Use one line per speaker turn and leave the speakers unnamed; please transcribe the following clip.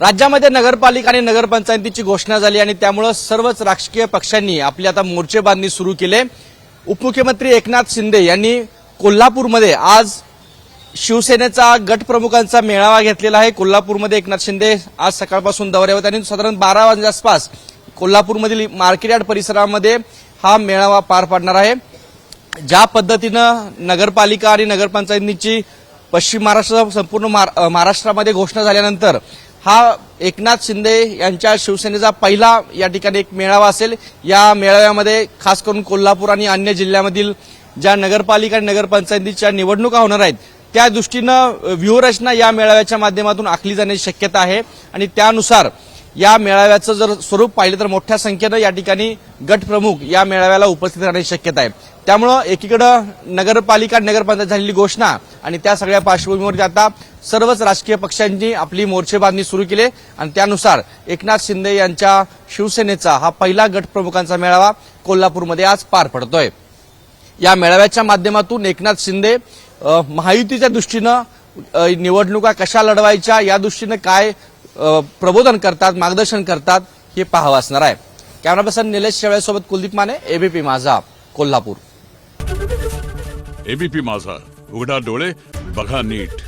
राज्यामध्ये नगरपालिका आणि नगरपंचायतीची घोषणा झाली आणि त्यामुळे सर्वच राजकीय पक्षांनी आपली आता मोर्चेबांधणी सुरू केले। उपमुख्यमंत्री एकनाथ शिंदे यांनी कोल्हापूरमध्ये आज शिवसेनेचा गट प्रमुखांचा मेळावा घेतलेला आहे। कोल्हापूरमध्ये एकनाथ शिंदे आज सकाळपासून दौऱ्यावर, त्यांनी साधारण 12 वाजण्याच्या आसपास कोल्हापूरमधील मार्केट यार्ड परिसरामध्ये हा मेळावा पार पाडणार आहे। ज्या पद्धतीनं नगरपालिका आणि नगरपंचायतीची पश्चिम महाराष्ट्र संपूर्ण महाराष्ट्रामध्ये घोषणा झाल्यानंतर हा एकनाथ शिंदे यांच्या शिवसेनेचा पहिला या ठिकाणी एक मेळावा असेल। या मेळाव्यामध्ये खास करून कोल्हापूर आणि अन्य जिल्ह्यामधील ज्या नगरपालिका आणि नगरपंचायतीच्या निवडणुका होणार आहेत त्या दृष्टीनं व्यूहरचना या मेळाव्याच्या माध्यमातून आखली जाण्याची शक्यता आहे आणि त्यानुसार या मेळाव्याचं जर स्वरूप पाहिलं तर मोठ्या संख्येनं या ठिकाणी गट प्रमुख या मेळाव्याला उपस्थित राहण्याची शक्यता आहे। त्यामुळे एकीकडे नगरपालिका नगरपंचायत झालेली घोषणा आणि त्या सगळ्या पार्श्वभूमीवर आता सर्वच राजकीय पक्षांनी आपली मोर्चेबांधणी सुरू केली आणि त्यानुसार एकनाथ शिंदे यांच्या शिवसेनेचा हा पहिला गट प्रमुखांचा मेळावा कोल्हापूरमध्ये आज पार पडतोय। या मेळाव्याच्या माध्यमातून एकनाथ शिंदे महायुतीच्या दृष्टीनं निवडणुका कशा लढवायच्या या दृष्टीनं काय प्रबोधन करतात, मार्गदर्शन करतात हे पाहावं असणार आहे। कॅमेरा पर्सन निलेश शेळ्यासोबत कुलदीप माने, एबीपी माझा, कोल्हापूर।
एबीपी माझा, उघडा डोळे बघा नीट।